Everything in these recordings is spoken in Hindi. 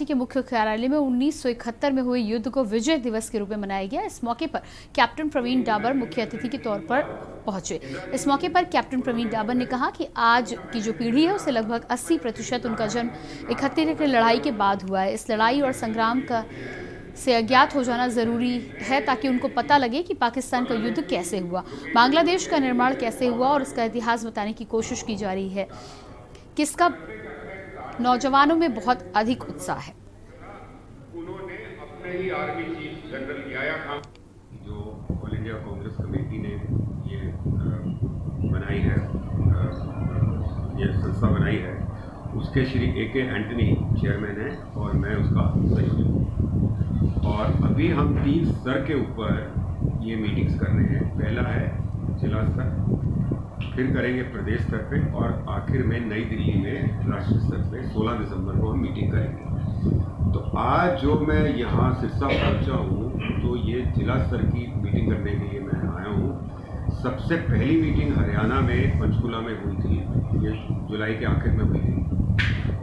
पार्टी के मुख्य कार्यालय में 1971 में हुए युद्ध को विजय दिवस के रूप में मनाया गया। इस मौके पर कैप्टन प्रवीण डाबर मुख्य अतिथि के तौर पर पहुंचे। इस मौके पर कैप्टन प्रवीण डाबर ने कहा कि आज की जो पीढ़ी है उसे लगभग 80% उनका जन्म 71 की लड़ाई के बाद हुआ है। इस लड़ाई और संग्राम का से अज्ञात हो जाना जरूरी है ताकि उनको पता लगे कि पाकिस्तान का युद्ध कैसे हुआ, बांग्लादेश का निर्माण कैसे हुआ और उसका इतिहास बताने की कोशिश की जा रही है, किसका नौजवानों में बहुत अधिक उत्साह है। उन्होंने अपने ही आर्मी चीफ जनरल याया खान, जो ऑल इंडिया कांग्रेस कमेटी ने ये बनाई है, ये संस्था बनाई है, उसके श्री AK एंटनी चेयरमैन हैं और मैं उसका सहयोगी हूँ। और अभी हम 3 स्तर के ऊपर ये मीटिंग्स कर रहे हैं। पहला है जिला स्तर, फिर करेंगे प्रदेश स्तर पे और आखिर में नई दिल्ली में राष्ट्रीय स्तर पे 16 दिसंबर को हम मीटिंग करेंगे। तो आज जो मैं यहाँ सिरसा पहुँचा हूँ तो ये जिला स्तर की मीटिंग करने के लिए मैं आया हूँ। सबसे पहली मीटिंग हरियाणा में पंचकुला में हुई थी, ये जुलाई के आखिर में हुई थी।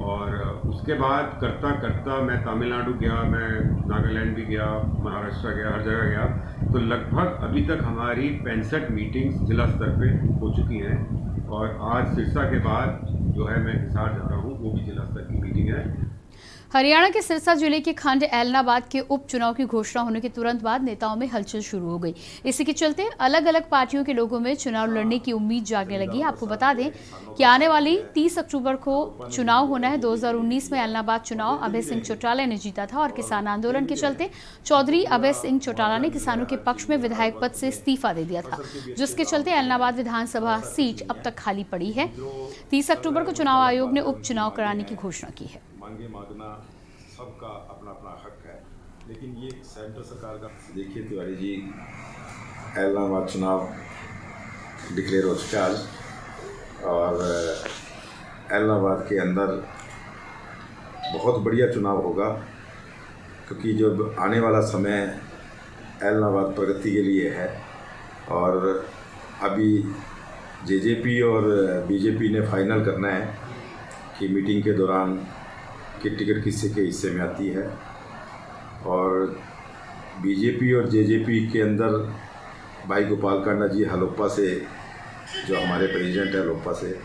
और उसके बाद करता करता मैं तमिलनाडु गया, मैं नागालैंड भी गया, महाराष्ट्र गया, हर जगह गया। तो लगभग अभी तक हमारी 65 मीटिंग्स जिला स्तर पे हो चुकी हैं। और आज सिरसा के बाद जो है मैं हिसार जा रहा हूँ, वो भी जिला स्तर की मीटिंग है। हरियाणा के सिरसा जिले के खंड ऐलनाबाद के उपचुनाव की घोषणा होने के तुरंत बाद नेताओं में हलचल शुरू हो गई। इसी के चलते अलग अलग पार्टियों के लोगों में चुनाव लड़ने की उम्मीद जागने लगी। आपको बता दें कि आने वाली 30 अक्टूबर को चुनाव होना है। 2019 में ऐलनाबाद चुनाव अभय सिंह चौटाला ने जीता था और किसान आंदोलन के चलते चौधरी अभय सिंह चौटाला ने किसानों के पक्ष में विधायक पद से इस्तीफा दे दिया था, जिसके चलते ऐलनाबाद विधानसभा सीट अब तक खाली पड़ी है। 30 अक्टूबर को चुनाव आयोग ने उपचुनाव कराने की घोषणा की है। मांगना सबका अपना अपना हक है, लेकिन ये सेंटर सरकार का। देखिए तिवारी जी, ऐलनाबाद चुनाव डिक्लेयर हो चुका आज और ऐलनाबाद के अंदर बहुत बढ़िया चुनाव होगा, क्योंकि जो आने वाला समय ऐलनाबाद प्रगति के लिए है। और अभी JJP और BJP ने फाइनल करना है कि मीटिंग के दौरान कि टिकट किसी के हिस्से में आती है। और BJP और JJP के अंदर भाई गोपाल कांडा जी हलोपा से, जो हमारे प्रेसिडेंट है हलोपा से,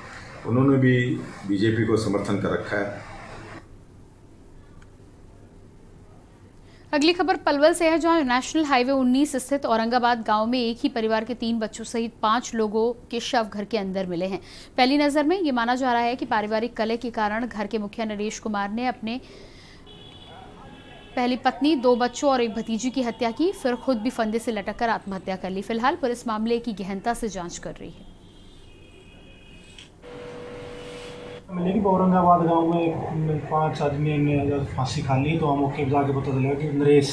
उन्होंने भी BJP को समर्थन कर रखा है। अगली खबर पलवल से है, जहां नेशनल हाईवे 19 स्थित औरंगाबाद गांव में एक ही परिवार के 3 बच्चों सहित 5 लोगों के शव घर के अंदर मिले हैं। पहली नजर में ये माना जा रहा है कि पारिवारिक कलह के कारण घर के मुखिया नरेश कुमार ने अपने पहली पत्नी, 2 बच्चों और एक भतीजी की हत्या की, फिर खुद भी फंदे से लटककर आत्महत्या कर ली। फिलहाल पुलिस मामले की गहनता से जाँच कर रही है। लेकिन औरंगाबाद गांव में 5 आदमी ने फांसी खा ली, तो हम मौके पर जाके पता चला कि नरेश,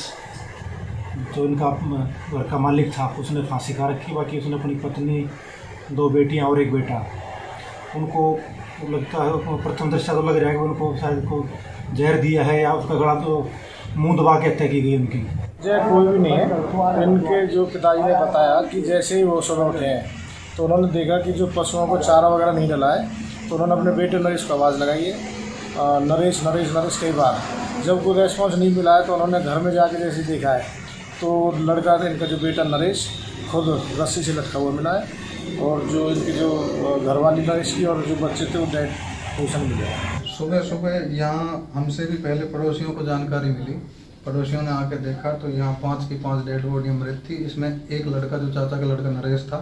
जो इनका घर का मालिक था, उसने फांसी खा रखी। बाकी उसने अपनी पत्नी, 2 बेटियां और 1 बेटा, उनको लगता है, प्रथम दृष्टया तो लग रहा है कि उनको शायद को जहर दिया है या उसका गला तो मुंह दबा के हत्या की गई उनकी। जय कोई भी नहीं है। इनके जो पिताजी ने बताया कि जैसे ही वो सुबह उठे हैं तो उन्होंने देखा कि जो पशुओं को चारा वगैरह नहीं डला है, तो उन्होंने अपने बेटे नरेश को आवाज़ लगाई है, नरेश नरेश नरेश कई बार। जब कोई रेस्पॉन्स नहीं मिला है तो उन्होंने घर में जाके जैसे देखा है तो लड़का, इनका जो बेटा नरेश, खुद रस्सी से लटका हुआ मिला है। और जो इनकी जो घरवाली नरेश की और जो बच्चे थे वो डेड पोजीशन मिले हैं। सुबह सुबह यहाँ हमसे भी पहले पड़ोसियों को जानकारी मिली। पड़ोसियों ने आके देखा तो यहाँ 5 की 5 डेड बॉडी मृत थी। इसमें एक लड़का, जो चाचा का लड़का नरेश था,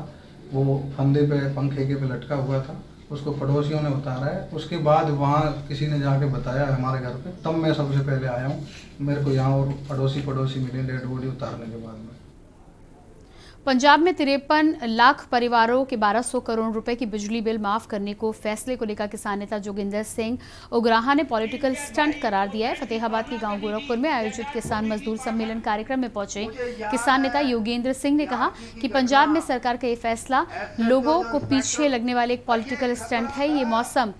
वो फंदे पे, पंखे के पे लटका हुआ था। उसको पड़ोसियों ने उतारा है। उसके बाद वहाँ किसी ने जाके बताया हमारे घर पे, तब मैं सबसे पहले आया हूँ। मेरे को यहाँ और पड़ोसी मिले डेड बॉडी उतारने के बाद में। पंजाब में 53 लाख परिवारों के 1200 करोड़ रुपए की बिजली बिल माफ करने को फैसले को लेकर किसान नेता जोगिंदर सिंह उग्राहा ने पॉलिटिकल स्टंट करार दिया है। फतेहाबाद के गांव गोरखपुर में आयोजित किसान मजदूर सम्मेलन कार्यक्रम में पहुंचे किसान नेता योगेंद्र सिंह ने कहा कि पंजाब में सरकार का ये फैसला लोगों को पीछे लगने वाले एक पॉलिटिकल स्टंट है। ये मौसम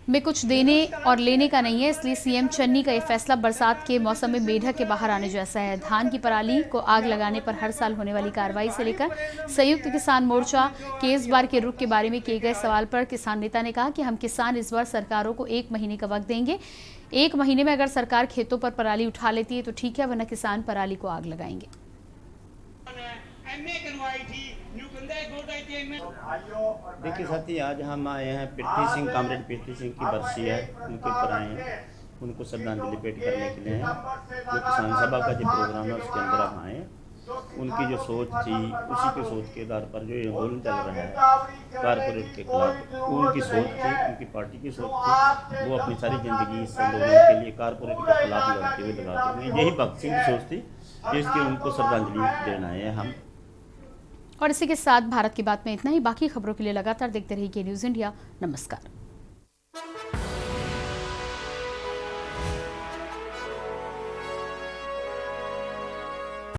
में कुछ देने और लेने का नहीं है, इसलिए सीएम चन्नी का ये फैसला बरसात के मौसम में मेढक के बाहर आने जैसा है। धान की पराली को आग लगाने पर हर साल होने वाली कार्रवाई से लेकर संयुक्त किसान मोर्चा के इस बार के रुख के बारे में किए गए सवाल पर किसान नेता ने कहा कि हम किसान इस बार सरकारों को 1 महीने का वक्त देंगे। 1 महीने में अगर सरकार खेतों पर पराली उठा लेती है तो ठीक है, वरना किसान पराली को आग लगाएंगे। देखिए साथी, आज हम आए हैं पृथ्वी सिंह, कामरेड पृथ्वी सिंह की बरसी है, उनके ऊपर आए हैं, उनको श्रद्धांजलि भेंट करने के लिए हैं। जो किसान सभा का जो प्रोग्राम है उसके अंदर हम आए हैं। उनकी जो सोच थी, उसी के सोच के आधार पर जो आंदोलन चल रहा है कारपोरेट के खिलाफ, उनकी सोच थी, उनकी पार्टी की सोच थी। वो अपनी सारी ज़िंदगी इस आंदोलन के लिए कारपोरेट के खिलाफ लड़ते हुए लगाते हुए, यही भगत सिंह की सोच थी, जिसकी उनको श्रद्धांजलि देना है हम। और इसी के साथ भारत की बात में इतना ही। बाकी खबरों के लिए लगातार देखते रहिए के न्यूज़ इंडिया। नमस्कार।